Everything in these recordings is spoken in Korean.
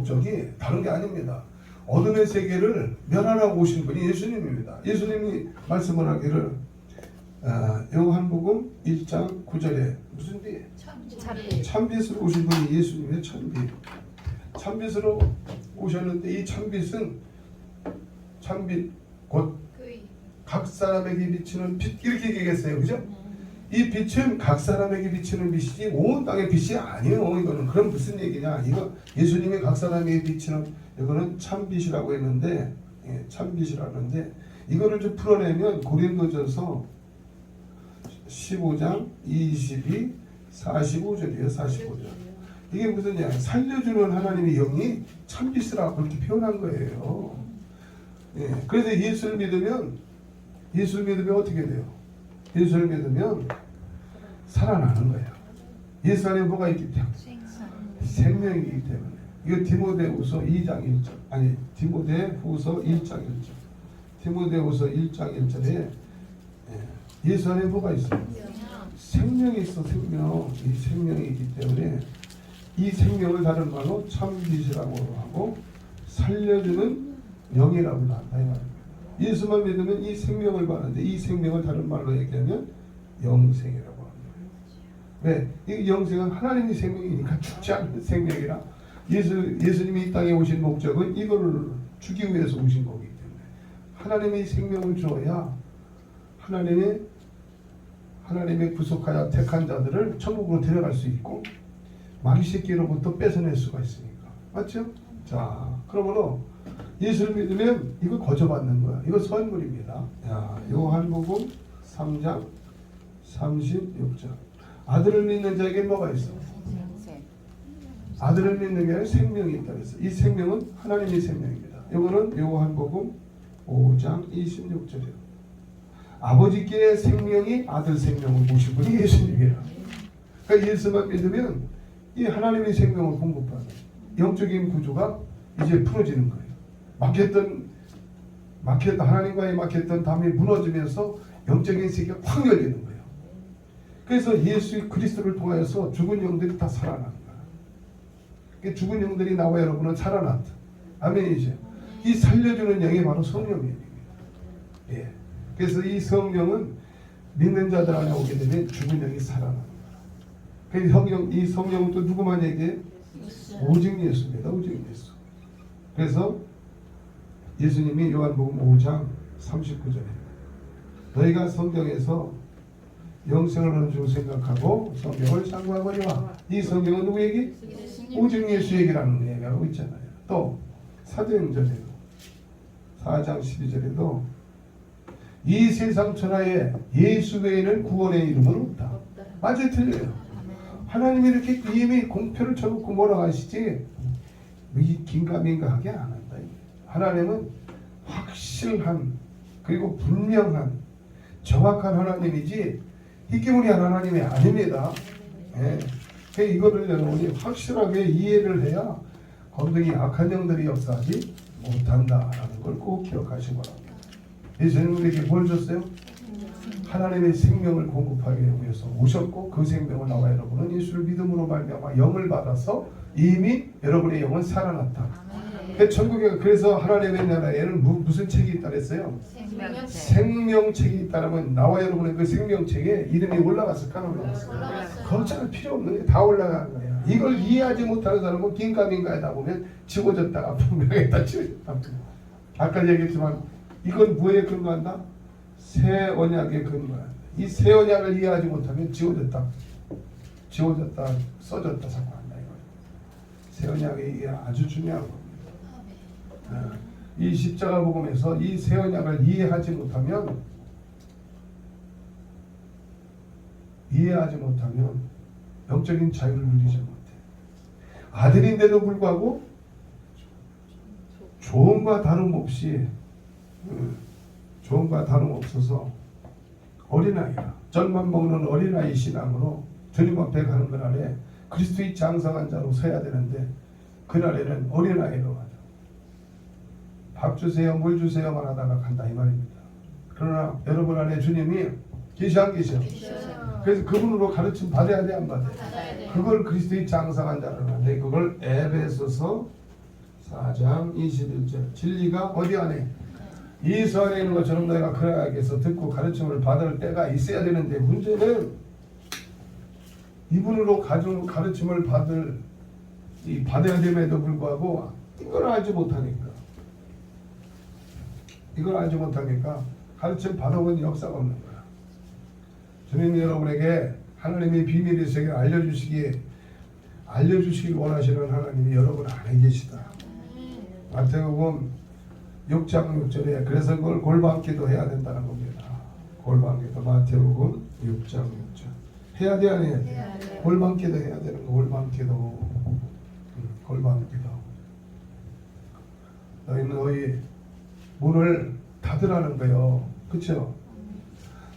목적이 다른 게 아닙니다. 어둠의 세계를 멸하라고 오신 분이 예수님입니다. 예수님이 말씀을 하기를 요한복음 1장 9절에 무슨 빛? 참빛으로 오신 분이 예수님의 참빛. 참빛으로 오셨는데 이 참빛은 참빛 곧 각 사람에게 비치는 빛 이렇게 얘기했어요. 그죠? 이 빛은 각 사람에게 비치는 빛이지 온 땅의 빛이 아니에요. 이거는 그럼 무슨 얘기냐? 이거 예수님이 각 사람에게 비치는 이거는 참빛이라고 했는데 참빛이라는데 이거를 좀 풀어내면 고린도전서 15장 22 45절이에요. 45절. 이게 무슨 얘기야? 살려주는 하나님의 영이 참빛이라고 그렇게 표현한 거예요. 그래서 예수를 믿으면 어떻게 돼요? 예수를 믿으면 살아나는 거예요. 예수 안에 뭐가 있기 때문에? 생명이기 때문에. 이거 디모데후서 2장 1절. 아니 디모데후서 1장 1절. 디모데후서 1장 1절에 예수 안에 뭐가 있어요? 생명이 있어. 생명. 이 생명이 있기 때문에 이 생명을 다른 말로 참빛이라고 하고 살려주는 영이라고도 한다 이 말입니다. 예수만 믿으면 이 생명을 받는데 이 생명을 다른 말로 얘기하면 영생이라고 합니다. 왜? 이 영생은 하나님의 생명이니까 죽지 않는 생명이라 예수님이 이 땅에 오신 목적은 이거를 주기 위해서 오신 거기 때문에 하나님의 생명을 주어야 하나님의 구속하여 택한 자들을 천국으로 데려갈 수 있고 마귀 새끼로부터 뺏어낼 수가 있으니까. 맞죠? 자, 그러므로 예수를 믿으면 이거 거저받는 거야. 이거 선물입니다. 요한복음 3장 36절. 아들을 믿는 자에게 뭐가 있어? 아들을 믿는 게 아니라 생명이 있다 그랬어. 이 생명은 하나님의 생명입니다. 이거는 요한복음 5장 26절이에요. 아버지께 생명이 아들 생명을 모신 분이 예수님이에요. 그러니까 예수만 믿으면 이 하나님의 생명을 공급하는 영적인 구조가 이제 풀어지는 거예요. 막혔던 하나님과의 막혔던 담이 무너지면서 영적인 세계가 확 열리는 거예요. 그래서 예수 그리스도를 통하여서 죽은 영들이 다 살아나는 거예요. 그러니까 죽은 영들이 나와 여러분은 살아났다. 아멘이죠. 이 살려주는 영이 바로 성령입니다. 그래서 이 성령은 믿는 자들 안에 오게 되면 죽은 영이 살아나는 거예요. 이 성령은 또 누구만 얘기해? 오직 예수입니다. 오직 예수. 그래서 예수님이 요한복음 5장 39절에 너희가 성경에서 영생을 얻는 줄 생각하고 성경을 상고하거니와 이 성경은 누구 얘기? 오직 예수 얘기라는 얘기하고 있잖아요. 또 사도행전에도 4장 12절에도 이 세상 천하에 예수 외에는 구원의 이름은 없다. 맞아요, 틀려요. 하나님이 이렇게 이미 공표를 쳐놓고 뭐라고 하시지 긴가민가하게 안 한다. 하나님은 확실한 그리고 분명한 정확한 하나님이지 희귀무리한 하나님이 아닙니다. 이거를 여러분이 확실하게 이해를 해야 거기에 악한 영들이 역사하지 못한다라는 걸 꼭 기억하시기 바랍니다. 예수님은 우리에게 뭘 줬어요? 하나님의 생명을 공급하기 위해서 오셨고 그 생명을 나와 여러분은 예수를 믿음으로 말미암아 영을 받아서 이미 여러분의 영은 살아났다. 천국에 그래서 하나님의 나라에는 무슨 책이 있다 그랬어요? 생명책이 있다라면 나와 여러분의 그 생명책에 이름이 올라갔을까 안 올라갔을까? 걱정할 필요 없는 게 다 올라간 거야. 이걸 이해하지 못하는 사람은 긴가민가하다 보면 지워졌다가 분명했다 지워졌다. 아까 얘기했지만 이건 뭐에 근거한다? 새 언약에 근거한다. 이 새 언약을 이해하지 못하면 지워졌다 써졌다 자꾸 한다 이거. 새 언약의 이해 아주 중요한 겁니다. 이 십자가 복음에서 이 새 언약을 이해하지 못하면 영적인 자유를 누리지 못해. 아들인데도 불구하고 조언과 다름없어서 어린아이라 젖만 먹는 어린아이 신앙으로 주님 앞에 가는 그날에 그리스도의 장성한 자로 서야 되는데 그날에는 어린아이로 가자. 밥 주세요, 물 주세요만 하다가 간다 이 말입니다. 그러나 여러분 안에 주님이 계시 안 계셔? 그래서 그분으로 가르침 받아야 돼 안 받아야 돼? 그걸 그리스도의 장성한 자라는데 그걸 에베소서 4장 21절. 진리가 어디 안에? 예수 안에 있는 것처럼 너희가 그러하게서 듣고 가르침을 받을 때가 있어야 되는데, 문제는 이분으로 가르침을 받아야 됨에도 불구하고 이걸 알지 못하니까 가르침 받아본 역사가 없는 거야. 주님 여러분에게 하나님의 비밀의 세계를 알려주시길 원하시는 하나님이 여러분 안에 계시다. 마태복음 6장 6절에 그래서 그걸 골방기도 해야 된다는 겁니다. 골방기도 마태복음 6장 6절 해야 돼 안 해야 돼? 골방기도 해야 되는 거. 골방기도. 너희 문을 닫으라는 거예요. 그렇죠?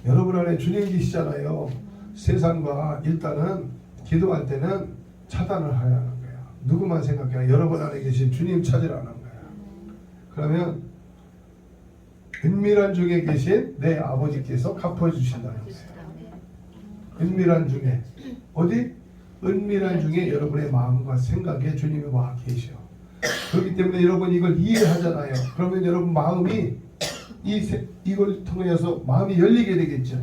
여러분 안에 주님 계시잖아요. 세상과 일단은 기도할 때는 차단을 하라는 거야. 누구만 생각해? 여러분 안에 계신 주님 찾으라는 거야. 그러면 은밀한 중에 계신 내 아버지께서 갚아주신다는 거예요. 은밀한 중에 어디? 은밀한 중에 여러분의 마음과 생각에 주님이 와 계셔. 그렇기 때문에 여러분 이걸 이해하잖아요. 그러면 여러분 마음이 이걸 통해서 마음이 열리게 되겠죠.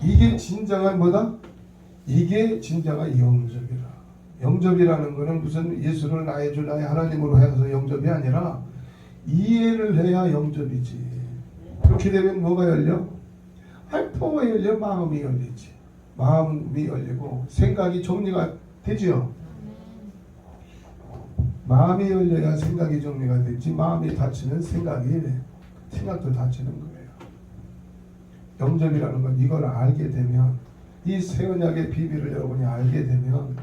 이게 진정한 뭐다? 이게 진정한 영접이라. 영접이라는 것은 무슨 예수를 나의 주 나의 하나님으로 해서 영접이 아니라 이해를 해야 영접이지. 그렇게 되면 뭐가 열려? 뭐가 열려? 마음이 열리지. 마음이 열리고 생각이 정리가 되죠. 마음이 열려야 생각이 정리가 되지. 마음이 닫히면 생각도 닫히는 거예요. 영접이라는 건 이걸 알게 되면, 이 새 언약의 비밀을 여러분이 알게 되면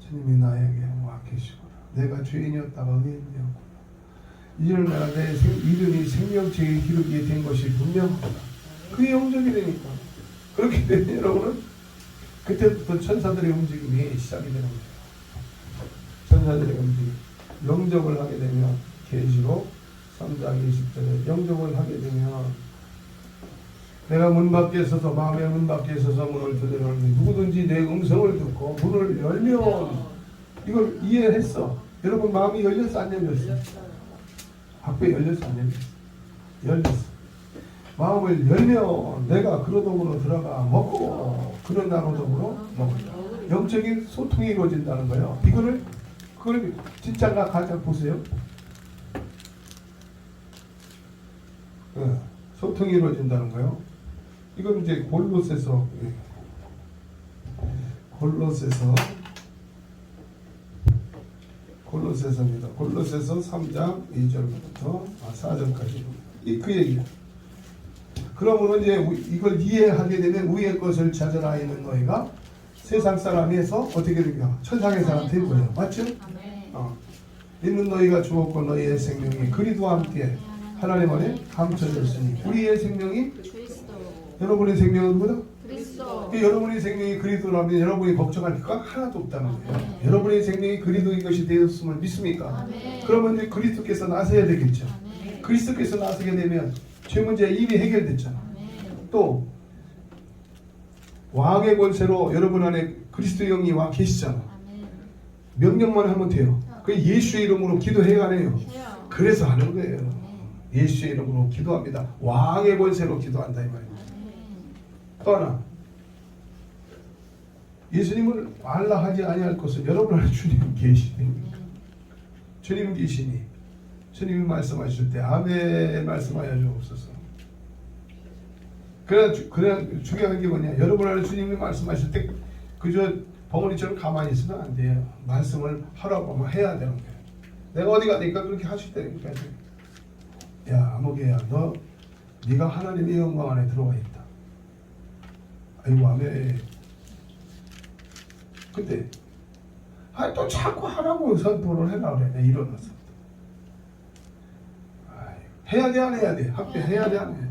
주님이 나에게 와 계시구나. 내가 죄인이었다가 의인이었구나. 이제는 내가 내 이름이 생명책에 기록이 된 것이 분명하구나. 그게 영접이 되니까. 그렇게 되면 여러분은 그때부터 천사들의 움직임이 시작이 되는 거예요. 천사들의 움직임. 영접을 하게 되면 계시록 3장 20절에 영접을 하게 되면 내가 문 밖에 서서 마음의 문 밖에 서서 문을 두드리니 누구든지 내 음성을 듣고 문을 열면, 이걸 이해했어. 여러분 마음이 열렸어 안 열렸어? 밖에 열렸어 안 열렸어? 열렸어. 마음을 열면 내가 그런 동으로 들어가 먹고 그런 나로동으로 먹는다. 영적인 소통이 이루어진다는 거예요. 그걸 진짜가 가장 보세요. 소통이 이루어진다는 거예요. 이건 이제 골로새서입니다. 골로새서 3장 2절부터 4절까지 그 얘기예요. 그러므로 이제 이걸 이해하게 되면 위의 것을 찾으라 있는 너희가 세상 사람에서 어떻게 되냐? 천상의 사람 된 거예요. 맞죠? 있는 너희가 죽었고 너희의 생명이 그리스도와 함께 하나님 안에 감춰졌으니 우리의 생명이 여러분의 생명은 뭐다? 그리스도. 여러분의 생명이 그리스도라면 여러분이 걱정할 것 하나도 없다는 거예요. 여러분의 생명이 그리스도인 것이 되었음을 믿습니까? 그러면 이제 그리스도께서 나서야 되겠죠. 그리스도께서 나서게 되면 죄 문제 이미 해결됐잖아. 또 왕의 권세로 여러분 안에 그리스도 영이 와 계시잖아. 명령만 하면 돼요. 그 예수의 이름으로 기도해야 해요. 그래서 하는 거예요. 예수의 이름으로 기도합니다. 왕의 권세로 기도한다 이 말이에요. 또 하나, 예수님을 알라 하지 아니할 것은 여러분 안에 주님 계시니, 주님 계시니 주님이 말씀하실 때 아멘 말씀하여 주옵소서. 그래 중요한 게 뭐냐? 여러분 안에 주님이 말씀하실 때 그저 벙어리처럼 가만히 있으면 안 돼요. 말씀을 하라고 하면 해야 되는 거예요. 내가 어디 가니까 그렇게 하실 때니까, 야 아무개야, 네가 하나님의 영광 안에 들어와 있다. 아이고 아멘. 근데 또 자꾸 하라고 선포를 해라 그래. 내가 일어나서 해야 돼 안 해야 돼? 학교 해야 돼 안 해야 돼?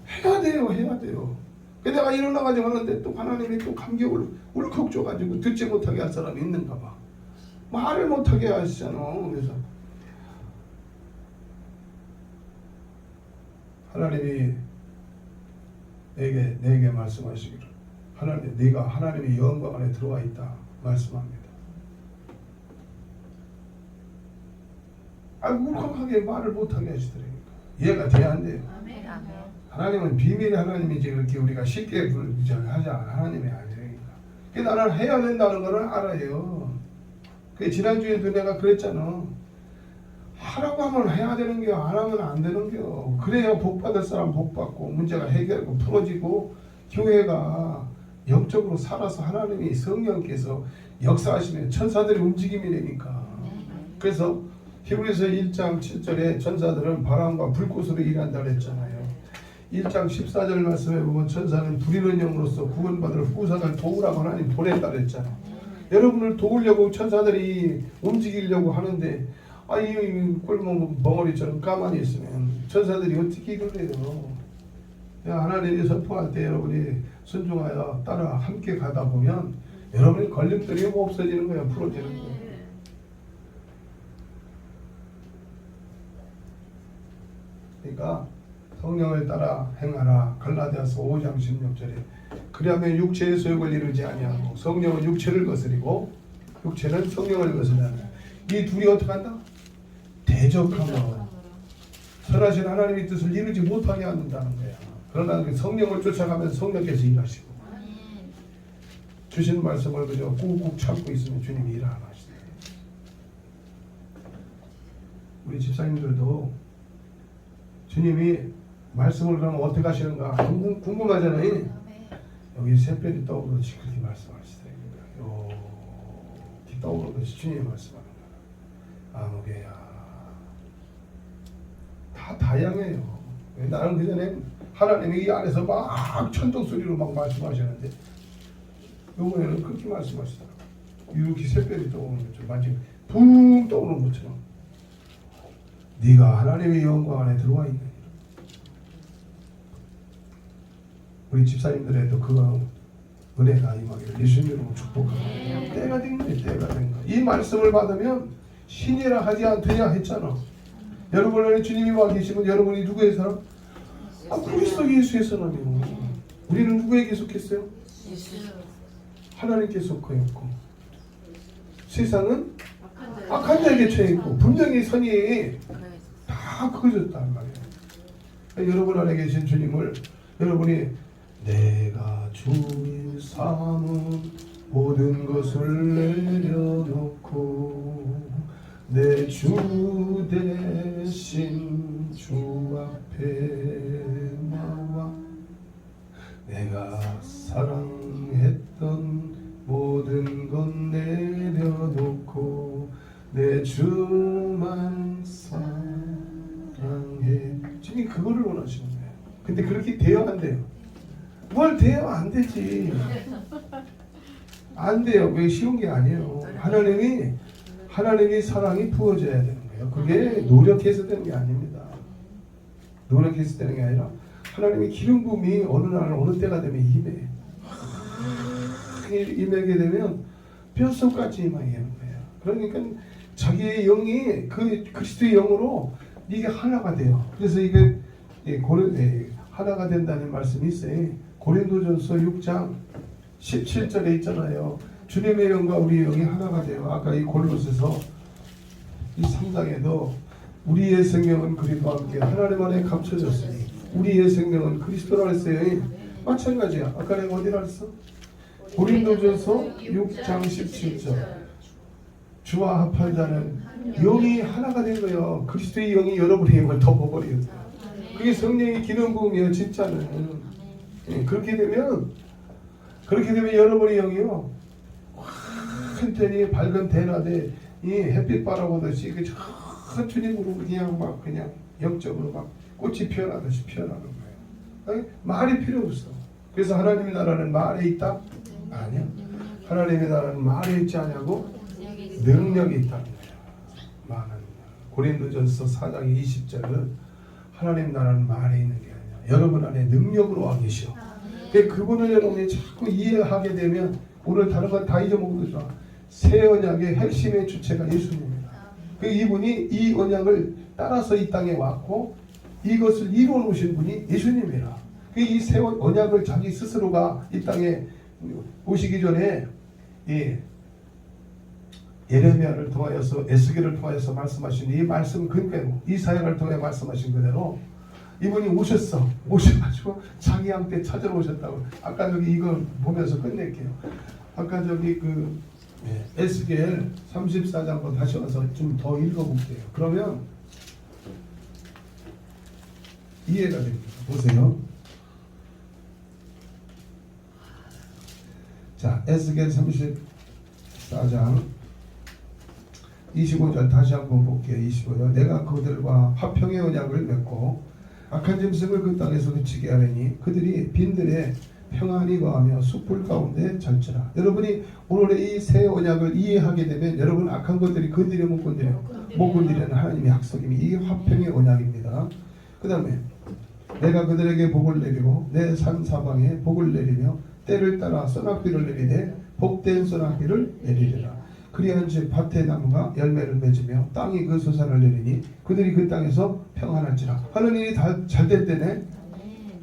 해야 돼요. 내가 일어나가지고 하는데 또 하나님이 또 감격을 울컥 줘가지고 듣지 못하게 할 사람이 있는가 봐. 말을 못하게 하시잖아. 그래서 하나님이 내게 말씀하시기를, 네가 하나님의 영광 안에 들어와 있다 말씀합니다. 울컥하게 말을 못하게 하시더라니까. 이해가 돼야 안 돼요. 아멘. 하나님은 비밀의 하나님이지 그렇게 우리가 쉽게 하지 않아. 하나님이 아니라니까. 그 나는 해야 된다는 거를 알아요. 그 지난주에도 내가 그랬잖아. 하라고 하면 해야 되는 겨, 안 하면 안 되는 겨. 그래야 복 받을 사람 복 받고 문제가 해결되고 풀어지고 교회가 영적으로 살아서 하나님이 성령께서 역사하시면 천사들의 움직임이 되니까. 그래서 히브리서 1장 7절에 천사들은 바람과 불꽃으로 일한다 그랬잖아요. 1장 14절 말씀에 보면 천사는 부리는 영으로서 구원받을 후사를 도우라고 하나님 보냈다 그랬잖아요. 여러분을 도우려고 천사들이 움직이려고 하는데 이 꿀멍 멍어리처럼 가만히 있으면 천사들이 어떻게 이걸 해요. 하나님이 선포할 때 여러분이 순종하여 따라 함께 가다 보면 여러분이 걸림돌이 없어지는 거예요. 풀어지는 거예요. 그러니까 성령을 따라 행하라. 갈라디아서 5장 16절에 그리하면 육체의 소욕을 이루지 아니하고 성령은 육체를 거스리고 육체는 성령을 거스르는 이 둘이 어떻게 한다? 대적하며 선하신 하나님의 뜻을 이루지 못하게 한다는 거야. 그러나 성령을 쫓아가면서 성령께서 일하시고 주신 말씀을 그저 꾹꾹 참고 있으면 주님이 일 안 하시네. 우리 집사님들도 주님이 말씀을 그러면 어떻게 하시는가 궁금하잖아요. 여기 새별이 떠오르듯이 그렇게 말씀하시더라고요. 이렇게 떠오르듯이 주님이 말씀하는 거야. 아무개야 다 다양해요. 나는 그전에 하나님이 이 안에서 막 천둥 소리로 막 말씀하셨는데 이번에는 그렇게 말씀하시더라고요. 이렇게 새별이 떠오르는 것처럼 마치 붕 떠오르는 것처럼 네가 하나님의 영광 안에 들어와 있는 우리 집사님들에도 그거 은혜가 임하기를 예수님으로 축복합니다. 때가 된 거예요. 때가 된 거. 이 말씀을 받으면 신이라 하지 않더냐 했잖아. 여러분 안에 주님이 와 계시면 여러분이 누구의 사람? 그리스도 예수의 사람이요. 우리는 누구에게 속했어요? 하나님께 속하였고 세상은 악한 자에게 처해있고 분명히 선이 다 그어졌단 말이에요. 여러분 안에 계신 주님을 여러분이 내가 주인 삼은 모든 것을 내려놓고 내 주 대신 주 앞에 나와 내가 사랑했던 모든 것 내려놓고 내 주만 사랑해. 주님 그거를 원하시는 거예요. 근데 그렇게 돼야 안 돼요. 뭘 돼요? 안 되지. 안 돼요. 그게 쉬운 게 아니에요. 하나님이 사랑이 부어져야 되는 거예요. 그게 노력해서 되는 게 아닙니다. 노력해서 되는 게 아니라 하나님의 기름 부음이 어느 날 어느 때가 되면 임해. 임하게 되면 뼛속까지 임하게 되는 거예요. 그러니까 자기의 영이 그 그리스도의 영으로 이게 하나가 돼요. 그래서 이게 하나가 된다는 말씀이 있어요. 고린도전서 6장 17절에 있잖아요. 주님의 영과 우리의 영이 하나가 돼요. 아까 이 골로새서 이 3장에도 우리의 생명은 그리스도와 함께 하나님 안에 감춰졌으니 우리의 생명은 그리스도라 했어요. 마찬가지야. 아까 내가 어디라 했어? 고린도전서 6장 17절 주와 합한 자는 영이 하나가 된 거예요. 그리스도의 영이 여러분의 영을 덮어버려요. 그게 성령의 기름 부음이에요. 진짜는. 그렇게 되면 여러분의 영이요 완전히 밝은 대낮에 이 햇빛 바라보듯이 그 주님으로 그냥 영적으로 막 꽃이 피어나듯이 피어나는 거예요. 말이 필요 없어. 그래서 하나님의 나라는 말에 있다? 아니야. 하나님의 나라는 말에 있지 않냐고? 능력이 있다는 거예요. 고린도전서 4장 20절은 하나님 나라는 말에 있는 게 아니야. 여러분 안에 능력으로 와 계셔. 그분을 여러분이 자꾸 이해하게 되면 오늘 다른 건 다 잊어먹어도 좋아. 새 언약의 핵심의 주체가 예수님입니다. 이분이 이 언약을 따라서 이 땅에 왔고 이것을 이루어 놓으신 분이 예수님이라. 이 새 언약을 자기 스스로가 이 땅에 오시기 전에 예레미야를 통하여서 에스겔을 통하여서 말씀하신 이 말씀 그대로 이사야를 통해 말씀하신 그대로 이분이 오셔가지고 자기한테 찾으러 오셨다고. 아까 저기 이거 보면서 끝낼게요. 아까 저기 그 에스겔 34장도 다시 와서 좀 더 읽어볼게요. 그러면 이해가 됩니다. 보세요. 자, 에스겔 34장 25절 다시 한번 볼게요. 25절. 내가 그들과 화평의 언약을 맺고 악한 짐승을 그 땅에서 그치게 하려니 그들이 빈들에 평안히 거하며 숲풀 가운데 잘지라. 여러분이 오늘의 이 새 언약을 이해하게 되면 여러분 악한 것들이 건드려 못 건드려? 못 건드리는 하나님의 약속임이 이 화평의 언약입니다. 그 다음에 내가 그들에게 복을 내리고 내 산 사방에 복을 내리며 때를 따라 소낙비를 내리되 복된 소낙비를 내리리라. 그리한즉 밭의 나무가 열매를 맺으며 땅이 그 소산을 내리니 그들이 그 땅에서 평안할지라. 하는 일이 다 잘될 때네.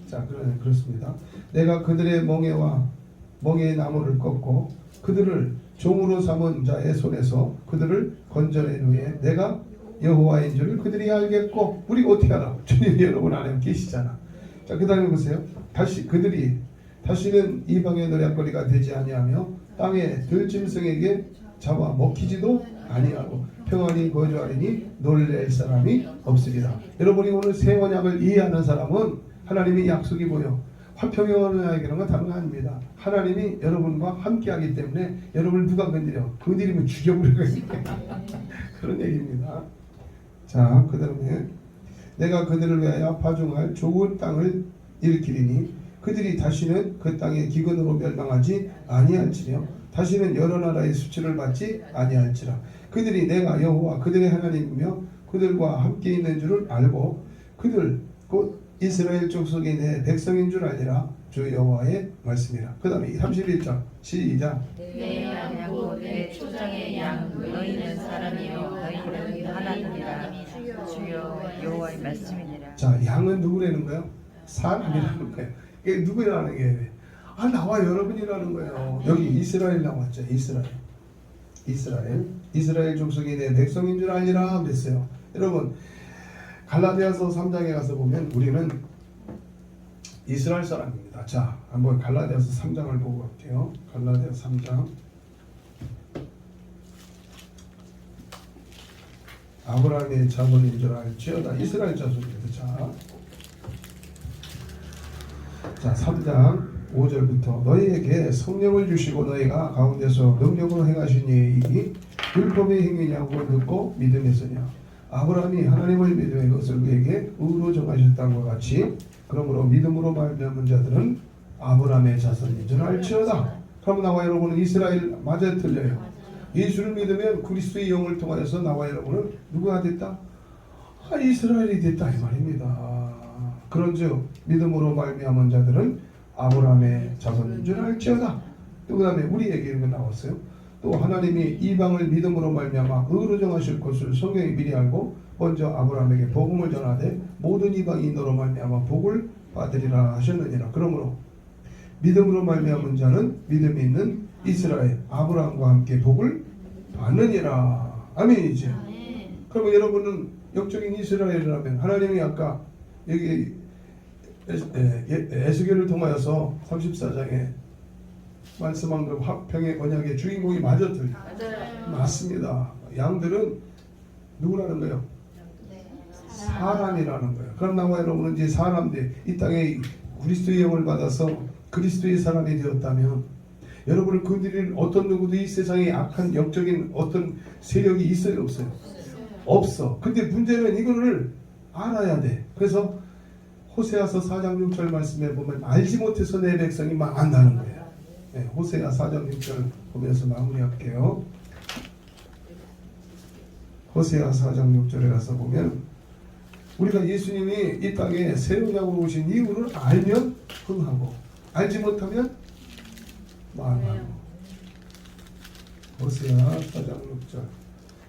자, 그렇습니다. 내가 그들의 멍에의 나무를 꺾고 그들을 종으로 삼은 자의 손에서 그들을 건져낸 후에 내가 여호와인 줄을 그들이 알겠고. 우리가 어떻게 알아? 주님이 여러분 안에 계시잖아. 자, 그 다음에 보세요. 그들이 다시는 이방의 노략거리가 되지 아니하며 땅의 들짐승에게 잡아 먹히지도 아니하고 평안히 거주하리니 놀랄 사람이 없으리라. 여러분이 오늘 새 언약을 이해하는 사람은 하나님의 약속이 뭐요? 화평의 언약이라는 건 다른 거 아닙니다. 하나님이 여러분과 함께하기 때문에 여러분을 누가 건드리면 죽여버리거든요. 그런 얘기입니다. 자, 그 다음에 내가 그들을 위하여 파종할 좋은 땅을 일으키리니 그들이 다시는 그 땅의 기근으로 멸망하지 아니할지며 다시는 여러 나라의 수치를 받지 아니할지라. 그들이 내가 여호와 그들의 하나님이며 그들과 함께 있는 줄을 알고 그들 곧 이스라엘 족속이 내 백성인 줄 알리라. 주 여호와의 말씀이라. 그 다음에 31절 시작. 내 양이고 내 초장의 양 너희는 사람이요 너희는 하나님이라. 주여 여호와의 말씀이니라. 자, 양은 누구라는 거예요? 사람이라는 거예요. 이게 누구라는 게 나와 여러분이라는 거예요. 여기 이스라엘 나왔죠. 이스라엘 족속이 내 백성인 줄 알리라 그랬어요. 여러분 갈라디아서 3장에 가서 보면 우리는 이스라엘 사람입니다. 자, 한번 갈라디아서 3장을 보고 갈게요. 갈라디아서 3장. 아브라함의 자손인 줄 알지어다. 이스라엘 자손입니다. 자, 3장 5절부터 너희에게 성령을 주시고 너희가 가운데서 능력으로 행하신 일이 율법의 행위냐고 듣고 믿음에서냐. 아브라함이 하나님을 믿음의 것을 그에게 의로 정하셨다는 것 같이 그러므로 믿음으로 말미암은 자들은 아브라함의 자손인 줄 알지어다. 그럼 나와 여러분은 이스라엘 맞아요, 틀려요? 예수를 믿으면 그리스도의 영을 통하여서 나와 여러분은 누가 됐다? 이스라엘이 됐다 이 말입니다. 그런즉 믿음으로 말미암은 자들은 아브라함의 자손인 줄 알지어다. 또 그 다음에 우리에게 이런 거 나왔어요. 또 하나님이 이방을 믿음으로 말미암아 의로 정하실 것을 성경이 미리 알고 먼저 아브라함에게 복음을 전하되 모든 이방이 너로 말미암아 복을 받으리라 하셨느니라. 그러므로 믿음으로 말미암은 자는 믿음이 있는 이스라엘 아브라함과 함께 복을 받느니라. 아멘이지. 그러면 여러분은 영적인 이스라엘이라면 하나님이 아까 여기 에스겔을 통하여서 34장에 말씀한 그 화평의 언약의 주인공이 맞았더니 맞습니다. 양들은 누구라는 거예요? 사람이라는 거예요. 그럼 나와 여러분은 이제 사람들 이 땅에 그리스도의 영을 받아서 그리스도의 사람이 되었다면 여러분을 건드릴 어떤 누구도 이 세상에 악한 영적인 어떤 세력이 있어요? 없어요? 없어. 근데 문제는 이거를 알아야 돼. 그래서 호세아서 4장 6절 말씀에 보면 알지 못해서 내 백성이 망한다는 거예요. 네, 호세아 4장 6절 보면서 마무리할게요. 호세아 4장 6절에 가서 보면 우리가 예수님이 이 땅에 새 언약으로 오신 이유를 알면 흥하고 알지 못하면 망하고. 호세아 4장 6절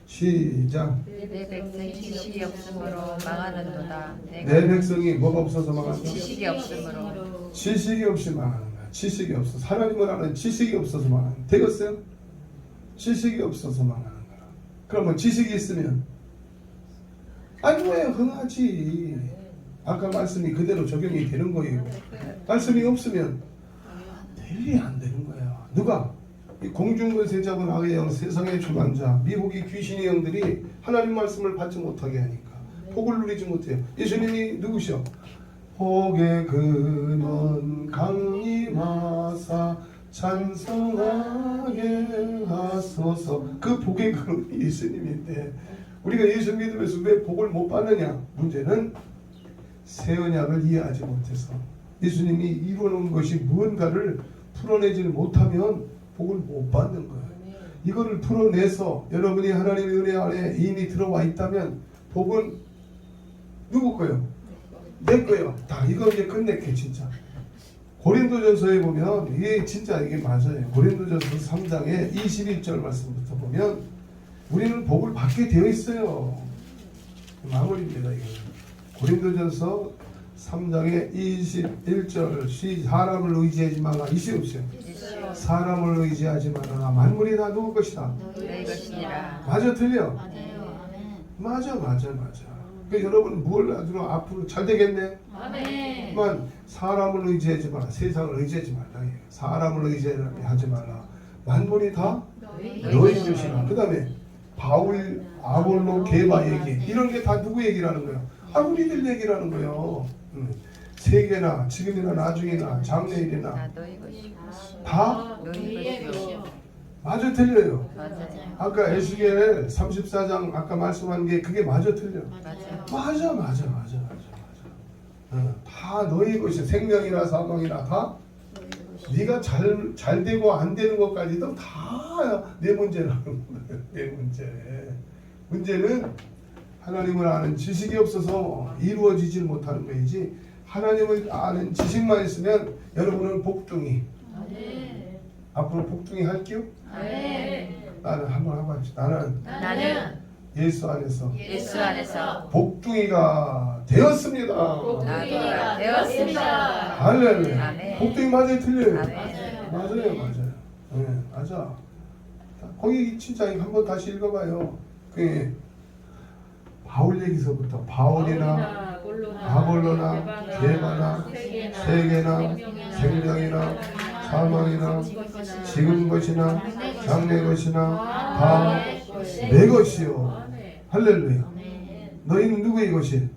시작. 내 백성이 지식이 없으므로 망하는도다. 내 백성이 뭐가 없어서 망하는가? 지식이 없으므로. 지식이 없이 망하는 거야. 지식이 없어. 하나님을 아는 지식이 없어서 망하는 거야. 되겠어요? 지식이 없어서 망하는 거야. 그러면 지식이 있으면 아니 왜 흥하지. 아까 말씀이 그대로 적용이 되는 거예요. 말씀이 없으면 될 일이 안 되는 거야. 누가? 이 공중권세 잡은 악의 영, 세상의 주관자, 미혹이 귀신의 영들이 하나님 말씀을 받지 못하게 하니까 복을 누리지 못해요. 예수님이 누구셔? 복의 근원 강림하사 찬송하게 하소서. 그 복의 근원이 예수님인데 우리가 예수 믿으면서 왜 복을 못 받느냐? 문제는 새 언약을 이해하지 못해서 예수님이 이루어놓은 것이 무언가를 풀어내지 못하면 복을 못 받는 거예요. 이거를 풀어내서 여러분이 하나님의 은혜 안에 이미 들어와 있다면 복은 누구 거예요? 내 거예요. 다 이거 이제 끝낼게 진짜. 고린도전서에 보면 이게 진짜 이게 맞아요. 고린도전서 3장의 21절 말씀부터 보면 우리는 복을 받게 되어 있어요. 마무리입니다. 이거. 고린도전서 3장의 21절 사람을 의지하지 마라. 있어요 없어요? 사람을 의지하지 말아라. 만물이 다 누구 것이다? 너희 것이니라. 맞아 틀려? 맞아요. 아멘. 맞아. 그 여러분 뭘 앞으로 잘 되겠네? 아멘. 만 사람을 의지하지 마라. 세상을 의지하지 말라. 사람을 의지하지 마라. 만물이 다 너희 것이라. 그 다음에 바울, 아볼로, 게바 얘기 이런 게 다 누구 얘기라는 거예요? 우리들 얘기라는 거예요. 세계나 지금이나 나중이나 장래일이나 다 너희 것이고 다 너희 것이요. 맞아 틀려요. 맞아요. 아까 에스겔 34장 아까 말씀한 게 그게 맞아 틀려. 맞아요. 맞아. 다 너희 것이 생명이나 사망이나 다 네가 잘 되고 안 되는 것까지도 다 내 문제라는 거예요. 내 문제. 문제는 하나님을 아는 지식이 없어서 이루어지질 못하는 거이지. 하나님을 아는 지식만 있으면 여러분은 복둥이. 앞으로 복둥이 할게요. 나는 한번 해봐야지. 나는 예수 안에서 예수 안에서 복둥이가 되었습니다. 나귀가 되었습니다. 할렐루야. 아멘. 복둥이 맞아요, 틀려요? 아멘. 맞아요. 네, 맞아. 거기 진짜 한번 다시 읽어봐요. 그 바울 얘기서부터 바울이나 아볼로나 게바나 세계나 생명이나 사망이나 지금 것이나 장래 것이나 다 내 것이요. 할렐루야. 너희는 누구의 것이?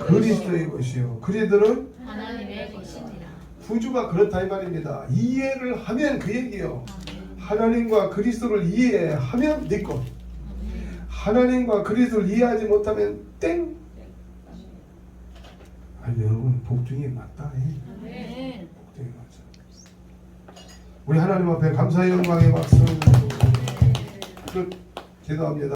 그리스도의 것이요. 그리들은 하나님의 것입니다. 구주가 그렇다 이 말입니다. 이해를 하면 그 얘기요. 하나님과 그리스도를 이해하면 네 것. 하나님과 그리스도를 이해하지 못하면 땡. 여러분 복중이 맞다. 아멘. 복중이 맞아. 우리 하나님 앞에 감사의 영광의 박수. 기도합니다.